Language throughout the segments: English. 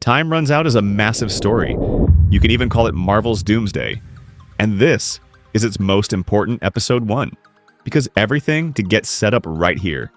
Time Runs Out is a massive story. You could even call it Marvel's Doomsday. And this is its most important episode 1, because everything to get set up right here.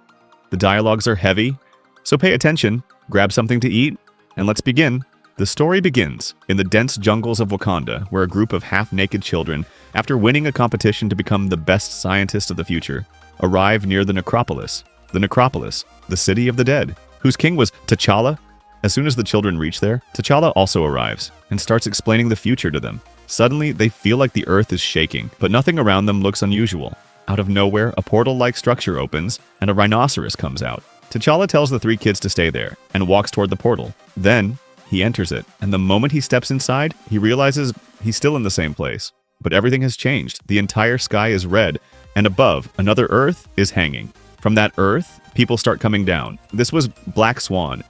The dialogues are heavy, so pay attention, grab something to eat, and let's begin. The story begins in the dense jungles of Wakanda, where a group of half-naked children, after winning a competition to become the best scientist of the future, arrive near the necropolis. The necropolis, the city of the dead, whose king was T'Challa. As soon as the children reach there, T'Challa also arrives and starts explaining the future to them. Suddenly, they feel like the earth is shaking, but nothing around them looks unusual. Out of nowhere, a portal-like structure opens, and a rhinoceros comes out. T'Challa tells the 3 kids to stay there, and walks toward the portal. Then, he enters it, and the moment he steps inside, he realizes he's still in the same place. But everything has changed. The entire sky is red, and above, another Earth is hanging. From that Earth, people start coming down. This was Black Swan,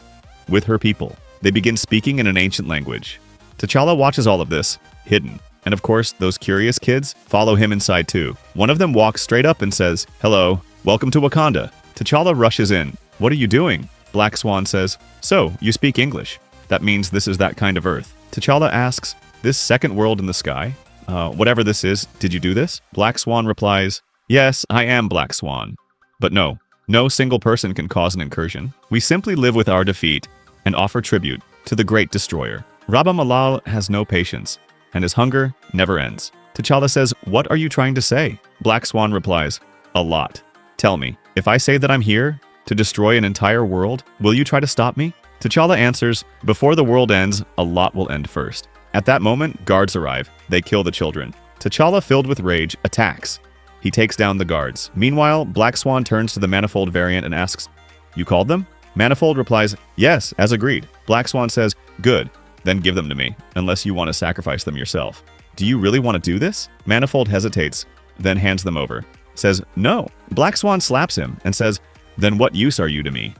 with her people. They begin speaking in an ancient language. T'Challa watches all of this, hidden. And of course, those curious kids follow him inside too. One of them walks straight up and says, "Hello, welcome to Wakanda." T'Challa rushes in. "What are you doing?" Black Swan says, "So, you speak English. That means this is that kind of Earth." T'Challa asks, "This second world in the sky? Whatever this is, did you do this?" Black Swan replies, "Yes, I am Black Swan. But no single person can cause an incursion. We simply live with our defeat and offer tribute to the great destroyer." Rabba Malal has no patience, and his hunger never ends. T'Challa says, "What are you trying to say?" Black Swan replies, "A lot. Tell me, if I say that I'm here to destroy an entire world, will you try to stop me?" T'Challa answers, "Before the world ends, a lot will end first." At that moment, guards arrive. They kill the children. T'Challa, filled with rage, attacks. He takes down the guards. Meanwhile, Black Swan turns to the Manifold variant and asks, "You called them?" Manifold replies, "Yes, as agreed." Black Swan says, "Good. Then give them to me, unless you want to sacrifice them yourself." "Do you really want to do this?" Manifold hesitates, then hands them over. Says, "No." Black Swan slaps him and says, "Then what use are you to me?"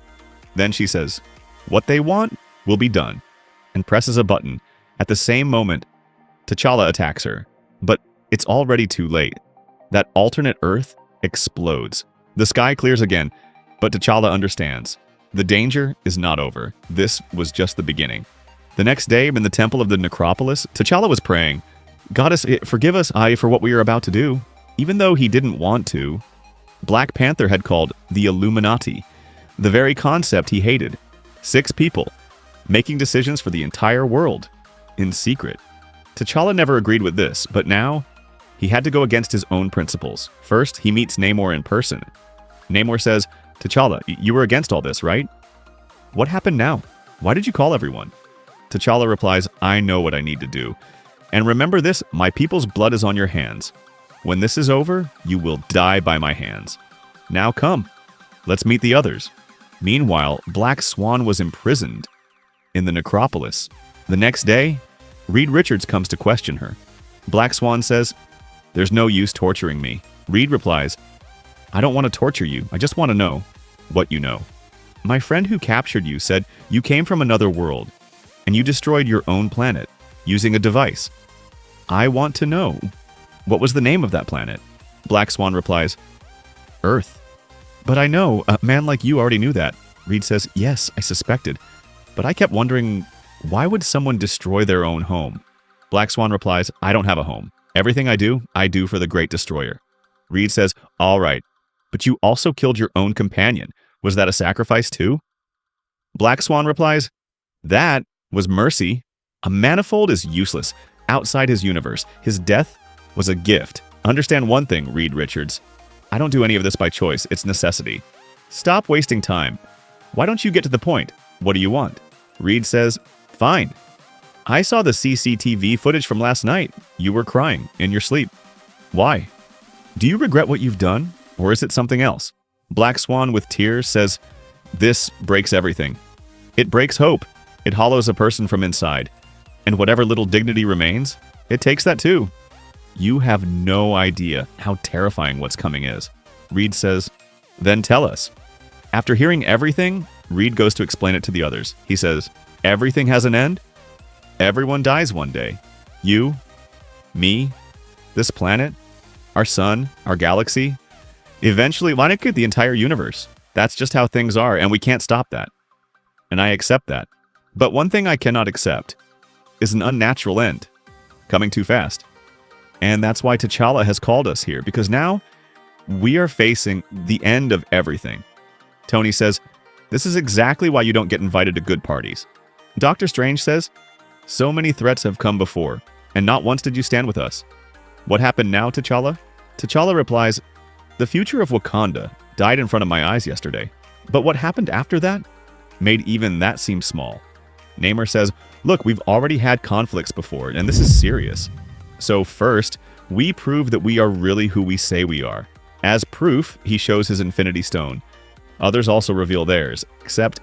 Then she says, "What they want will be done," and presses a button. At the same moment, T'Challa attacks her, but it's already too late. That alternate Earth explodes. The sky clears again, but T'Challa understands. The danger is not over. This was just the beginning. The next day, in the temple of the necropolis, T'Challa was praying, "Goddess, forgive us, for what we are about to do." Even though he didn't want to, Black Panther had called the Illuminati, the very concept he hated. 6 people, making decisions for the entire world, in secret. T'Challa never agreed with this, but now, he had to go against his own principles. First, he meets Namor in person. Namor says, "T'Challa, you were against all this, right? What happened now? Why did you call everyone?" T'Challa replies, "I know what I need to do. And remember this, my people's blood is on your hands. When this is over, you will die by my hands. Now come, let's meet the others." Meanwhile, Black Swan was imprisoned in the necropolis. The next day, Reed Richards comes to question her. Black Swan says, "There's no use torturing me." Reed replies, "I don't want to torture you. I just want to know what you know. My friend who captured you said you came from another world, and you destroyed your own planet using a device. I want to know, what was the name of that planet?" Black Swan replies, "Earth." "But I know, a man like you already knew that." Reed says, "Yes, I suspected. But I kept wondering, why would someone destroy their own home?" Black Swan replies, "I don't have a home. Everything I do for the great destroyer." Reed says, "All right, but you also killed your own companion. Was that a sacrifice too?" Black Swan replies, "That was mercy. A manifold is useless outside his universe. His death was a gift. Understand one thing, Reed Richards. I don't do any of this by choice. It's necessity. Stop wasting time. Why don't you get to the point? What do you want?" Reed says, "Fine. I saw the CCTV footage from last night. You were crying in your sleep. Why? Do you regret what you've done, or is it something else?" Black Swan, with tears, says, "This breaks everything. It breaks hope. It hollows a person from inside. And whatever little dignity remains, it takes that too. You have no idea how terrifying what's coming is." Reed says, "Then tell us." After hearing everything, Reed goes to explain it to the others. He says, "Everything has an end. Everyone dies one day. You, me, this planet, our sun, our galaxy. Eventually, why not get the entire universe? That's just how things are, and we can't stop that. And I accept that. But one thing I cannot accept is an unnatural end, coming too fast. And that's why T'Challa has called us here, because now we are facing the end of everything. Tony says, this is exactly why you don't get invited to good parties. Doctor Strange says, so many threats have come before, and not once did you stand with us. What happened now, T'Challa? T'Challa replies, the future of Wakanda died in front of my eyes yesterday. But what happened after that made even that seem small. Namor says, look, we've already had conflicts before, and this is serious. So first, we prove that we are really who we say we are. As proof, he shows his Infinity Stone. Others also reveal theirs, except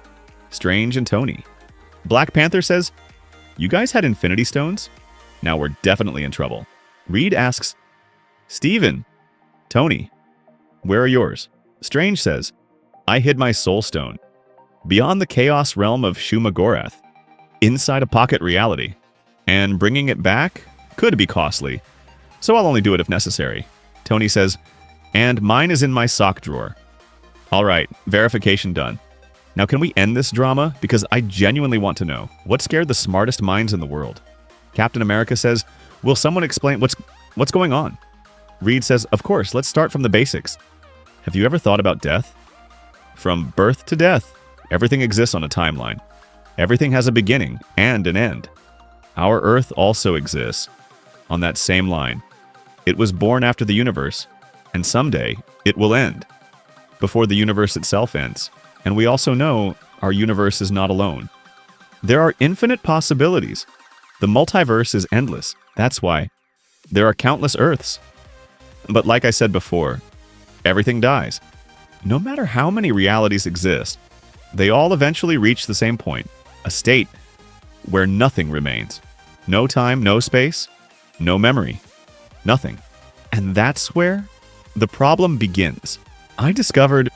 Strange and Tony. Black Panther says, you guys had Infinity Stones? Now we're definitely in trouble. Reed asks, Steven, Tony, where are yours? Strange says, I hid my Soul Stone beyond the chaos realm of Shumagorath, inside a pocket reality, and bringing it back could be costly, so I'll only do it if necessary. Tony says, and mine is in my sock drawer. All right, verification done. Now can we end this drama? Because I genuinely want to know what scared the smartest minds in the world. Captain America says, will someone explain what's going on? Reed says, of course, let's start from the basics. Have you ever thought about death? From birth to death, everything exists on a timeline. Everything has a beginning and an end. Our Earth also exists on that same line. It was born after the universe, and someday it will end, before the universe itself ends. And we also know our universe is not alone. There are infinite possibilities. The multiverse is endless. That's why there are countless Earths. But like I said before, everything dies. No matter how many realities exist, they all eventually reach the same point, a state where nothing remains. No time, no space, no memory, nothing. And that's where the problem begins. I discovered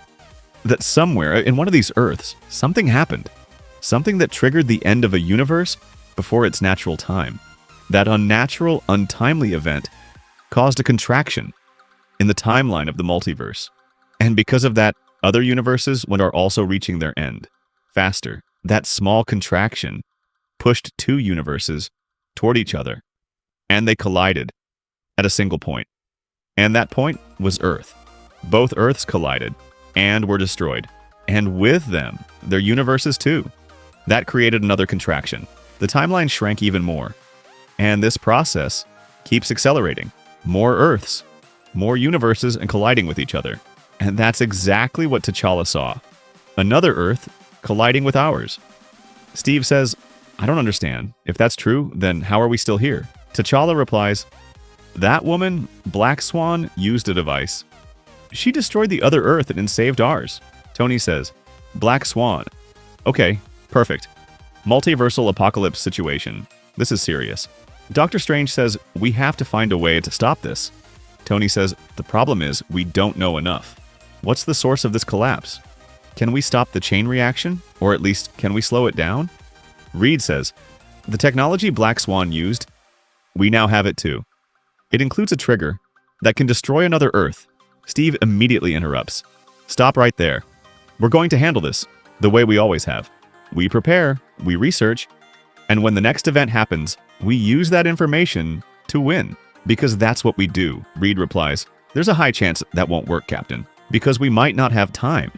that somewhere in one of these Earths, something happened. Something that triggered the end of a universe before its natural time. That unnatural, untimely event caused a contraction in the timeline of the multiverse. And because of that, other universes are also reaching their end faster. That small contraction pushed two universes toward each other, and they collided at a single point. And that point was Earth. Both Earths collided and were destroyed. And with them, their universes too. That created another contraction. The timeline shrank even more. And this process keeps accelerating. More Earths, more universes, and colliding with each other. And that's exactly what T'Challa saw. Another Earth colliding with ours. Steve says, I don't understand. If that's true, then how are we still here? T'Challa replies, that woman, Black Swan, used a device. She destroyed the other Earth and saved ours. Tony says, Black Swan. Okay, perfect. Multiversal apocalypse situation. This is serious. Doctor Strange says, we have to find a way to stop this. Tony says, the problem is we don't know enough. What's the source of this collapse? Can we stop the chain reaction? Or at least, can we slow it down? Reed says, the technology Black Swan used, we now have it too. It includes a trigger that can destroy another Earth. Steve immediately interrupts. Stop right there. We're going to handle this the way we always have. We prepare, we research, and when the next event happens, we use that information to win. Because that's what we do, Reed replies. There's a high chance that won't work, Captain, because we might not have time.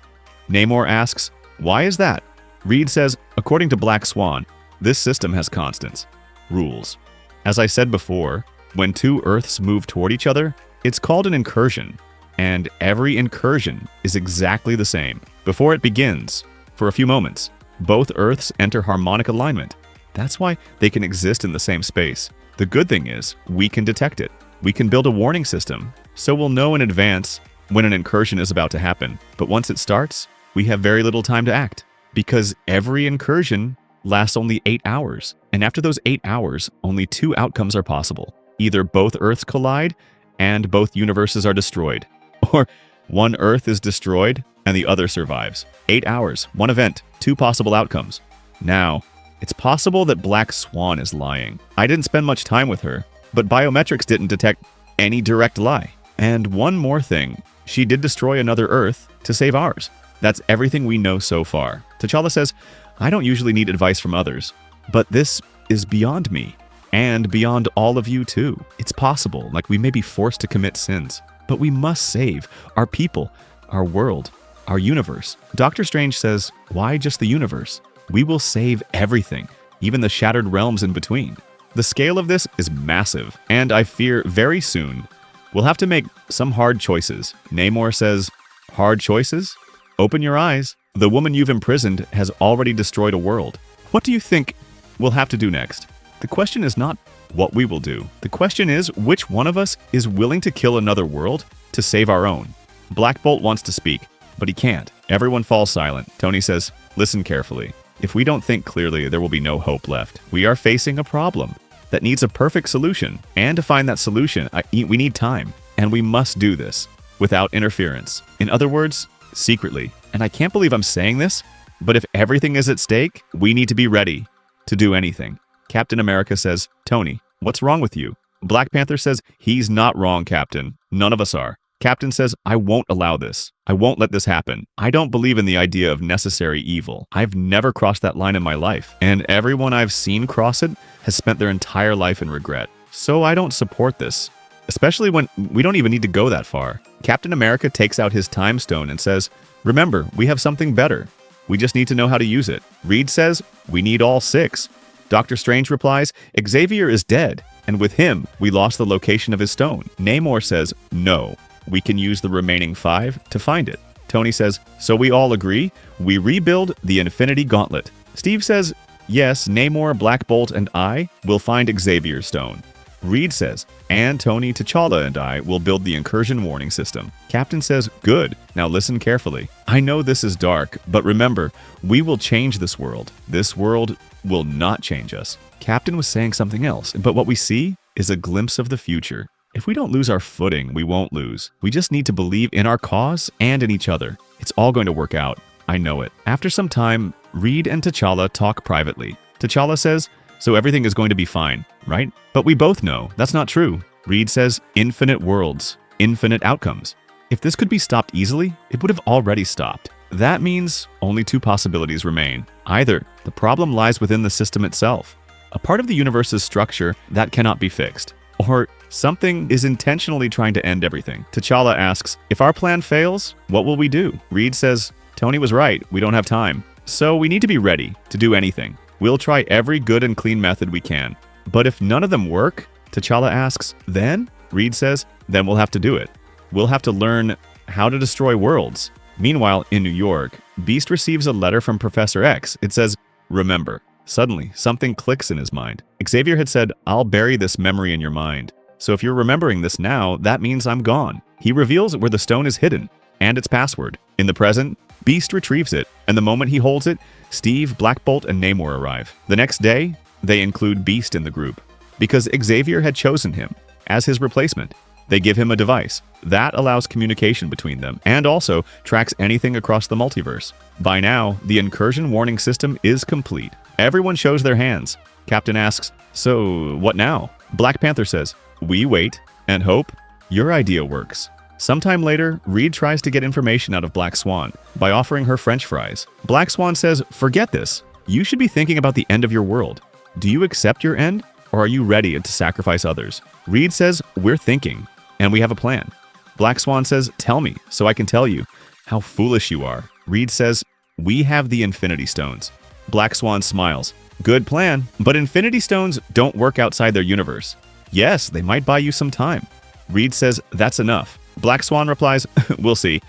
Namor asks, why is that? Reed says, according to Black Swan, this system has constants, rules. As I said before, when two Earths move toward each other, it's called an incursion. And every incursion is exactly the same. Before it begins, for a few moments, both Earths enter harmonic alignment. That's why they can exist in the same space. The good thing is, we can detect it. We can build a warning system, so we'll know in advance when an incursion is about to happen. But once it starts, we have very little time to act, because every incursion lasts only 8 hours. And after those 8 hours, only two outcomes are possible. Either both Earths collide, and both universes are destroyed. Or one Earth is destroyed, and the other survives. 8 hours, one event, two possible outcomes. Now, it's possible that Black Swan is lying. I didn't spend much time with her, but biometrics didn't detect any direct lie. And one more thing, she did destroy another Earth to save ours. That's everything we know so far. T'Challa says, I don't usually need advice from others, but this is beyond me. And beyond all of you too. It's possible, like we may be forced to commit sins, but we must save our people, our world, our universe. Doctor Strange says, why just the universe? We will save everything, even the shattered realms in between. The scale of this is massive, and I fear very soon we'll have to make some hard choices. Namor says, hard choices? Open your eyes. The woman you've imprisoned has already destroyed a world. What do you think we'll have to do next? The question is not what we will do. The question is which one of us is willing to kill another world to save our own. Black Bolt wants to speak, but he can't. Everyone falls silent. Tony says, listen carefully. If we don't think clearly, there will be no hope left. We are facing a problem that needs a perfect solution. And to find that solution, we need time. And we must do this without interference. In other words, secretly. And I can't believe I'm saying this, but if everything is at stake, we need to be ready to do anything. Captain America says, Tony, what's wrong with you? Black Panther says, he's not wrong, Captain. None of us are. Captain says, I won't allow this. I won't let this happen. I don't believe in the idea of necessary evil. I've never crossed that line in my life, and everyone I've seen cross it has spent their entire life in regret. So I don't support this, especially when we don't even need to go that far. Captain America takes out his time stone and says, remember, we have something better. We just need to know how to use it. Reed says, we need all 6. Doctor Strange replies, Xavier is dead, and with him, we lost the location of his stone. Namor says, no, we can use the remaining 5 to find it. Tony says, so we all agree? We rebuild the Infinity Gauntlet. Steve says, yes, Namor, Black Bolt, and I will find Xavier's stone. Reed says, and Tony, T'Challa, and I will build the incursion warning system. Captain says, good, now listen carefully. I know this is dark, but remember, we will change this world. This world will not change us. Captain was saying something else, but what we see is a glimpse of the future. If we don't lose our footing, we won't lose. We just need to believe in our cause and in each other. It's all going to work out. I know it. After some time, Reed and T'Challa talk privately. T'Challa says, so everything is going to be fine, right? But we both know that's not true. Reed says, infinite worlds, infinite outcomes. If this could be stopped easily, it would have already stopped. That means only 2 possibilities remain. Either the problem lies within the system itself, a part of the universe's structure that cannot be fixed, or something is intentionally trying to end everything. T'Challa asks, if our plan fails, what will we do? Reed says, Tony was right, we don't have time. So we need to be ready to do anything. We'll try every good and clean method we can. But if none of them work, T'Challa asks, then? Reed says, then we'll have to do it. We'll have to learn how to destroy worlds. Meanwhile, in New York, Beast receives a letter from Professor X. It says, remember. Suddenly, something clicks in his mind. Xavier had said, I'll bury this memory in your mind. So if you're remembering this now, that means I'm gone. He reveals where the stone is hidden and its password. In the present, Beast retrieves it, and the moment he holds it, Steve, Black Bolt, and Namor arrive. The next day, they include Beast in the group. Because Xavier had chosen him as his replacement, they give him a device that allows communication between them and also tracks anything across the multiverse. By now, the incursion warning system is complete. Everyone shows their hands. Captain asks, so what now? Black Panther says, we wait and hope your idea works. Sometime later, Reed tries to get information out of Black Swan by offering her French fries. Black Swan says, forget this. You should be thinking about the end of your world. Do you accept your end, or are you ready to sacrifice others? Reed says, we're thinking, and we have a plan. Black Swan says, tell me, so I can tell you how foolish you are. Reed says, we have the Infinity Stones. Black Swan smiles. Good plan, but Infinity Stones don't work outside their universe. Yes, they might buy you some time. Reed says, that's enough. Black Swan replies, we'll see,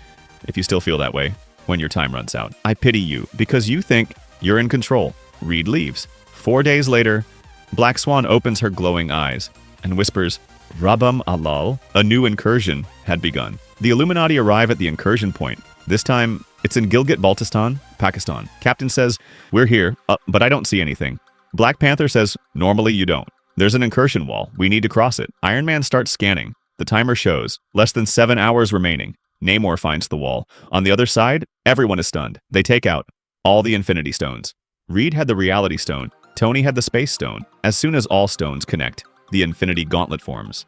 if you still feel that way, when your time runs out. I pity you, because you think you're in control. Reed leaves. 4 days later, Black Swan opens her glowing eyes and whispers, Rabam Alal, a new incursion had begun. The Illuminati arrive at the incursion point. This time, it's in Gilgit-Baltistan, Pakistan. Captain says, we're here, but I don't see anything. Black Panther says, normally you don't. There's an incursion wall. We need to cross it. Iron Man starts scanning. The timer shows less than 7 hours remaining. Namor finds the wall. On the other side, everyone is stunned. They take out all the Infinity Stones. Reed had the Reality Stone. Tony had the Space Stone. As soon as all stones connect, the Infinity Gauntlet forms.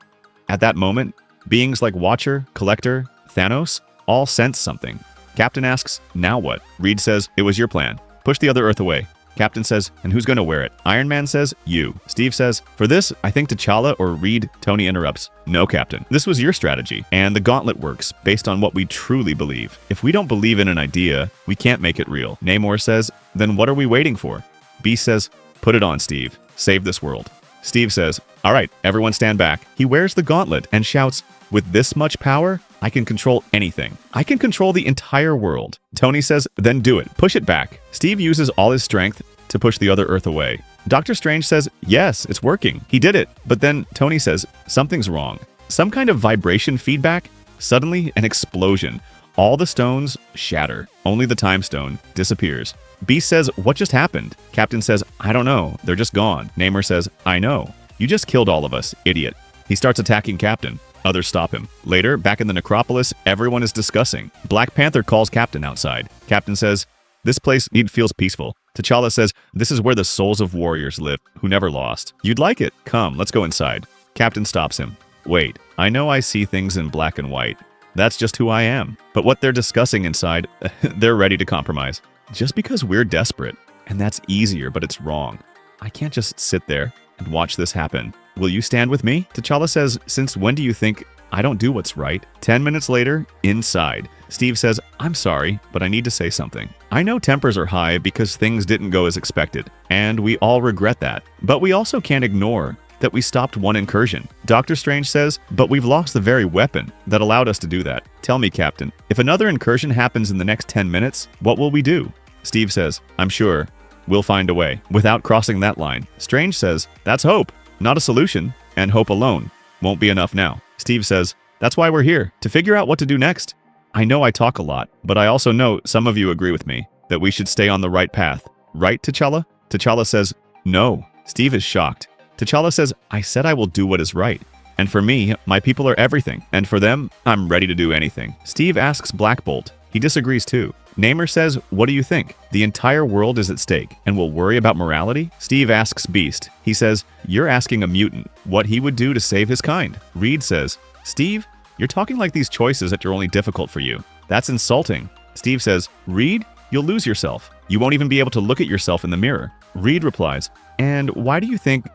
At that moment, beings like Watcher, Collector, Thanos all sense something. Captain asks, now what? Reed says, it was your plan. Push the other Earth away. Captain says, and who's gonna wear it? Iron Man says, you. Steve says, for this, I think T'Challa or Reed. Tony interrupts, no, Captain. This was your strategy, and the gauntlet works based on what we truly believe. If we don't believe in an idea, we can't make it real. Namor says, then what are we waiting for? Beast says, put it on, Steve. Save this world. Steve says, all right, everyone stand back. He wears the gauntlet and shouts, with this much power, I can control anything. I can control the entire world. Tony says, then do it. Push it back. Steve uses all his strength to push the other Earth away. Doctor Strange says, yes, it's working. He did it. But then Tony says, something's wrong. Some kind of vibration feedback? Suddenly, an explosion. All the stones shatter. Only the time stone disappears. Beast says, what just happened? Captain says, I don't know. They're just gone. Namor says, I know. You just killed all of us, idiot. He starts attacking Captain. Others stop him. Later, back in the necropolis, everyone is discussing. Black Panther calls Captain outside. Captain says, this place feels peaceful. T'Challa says, this is where the souls of warriors live, who never lost. You'd like it. Come, let's go inside. Captain stops him. Wait, I know I see things in black and white. That's just who I am. But what they're discussing inside, they're ready to compromise. Just because we're desperate. And that's easier, but it's wrong. I can't just sit there and watch this happen. Will you stand with me? T'Challa says, since when do you think I don't do what's right? 10 minutes later, inside. Steve says, I'm sorry, but I need to say something. I know tempers are high because things didn't go as expected, and we all regret that. But we also can't ignore that we stopped one incursion. Doctor Strange says, but we've lost the very weapon that allowed us to do that. Tell me, Captain, if another incursion happens in the next 10 minutes, what will we do? Steve says, I'm sure we'll find a way without crossing that line. Strange says, that's hope. Not a solution, and hope alone won't be enough now. Steve says, that's why we're here, to figure out what to do next. I know I talk a lot, but I also know some of you agree with me that we should stay on the right path. Right, T'Challa? T'Challa says, no. Steve is shocked. T'Challa says, I said I will do what is right. And for me, my people are everything. And for them, I'm ready to do anything. Steve asks Black Bolt. He disagrees too. Namor says, what do you think? The entire world is at stake, and will worry about morality? Steve asks Beast. He says, you're asking a mutant what he would do to save his kind. Reed says, Steve, you're talking like these choices that are only difficult for you. That's insulting. Steve says, Reed, you'll lose yourself. You won't even be able to look at yourself in the mirror. Reed replies, and why do you think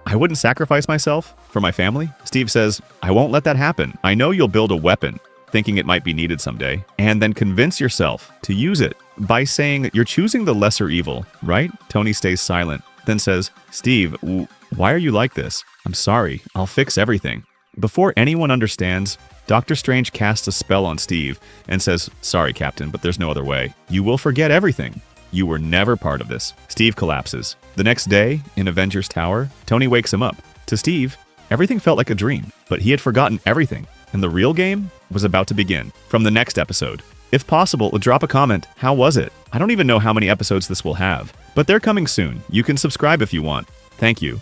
I wouldn't sacrifice myself for my family? Steve says, I won't let that happen. I know you'll build a weapon, thinking it might be needed someday, and then convince yourself to use it by saying you're choosing the lesser evil, right? Tony stays silent, then says, Steve, why are you like this? I'm sorry, I'll fix everything. Before anyone understands, Doctor Strange casts a spell on Steve and says, sorry, Captain, but there's no other way. You will forget everything. You were never part of this. Steve collapses. The next day, in Avengers Tower, Tony wakes him up. To Steve, everything felt like a dream, but he had forgotten everything. And the real game was about to begin from the next episode. If possible, drop a comment. How was it? I don't even know how many episodes this will have, but they're coming soon. You can subscribe if you want. Thank you.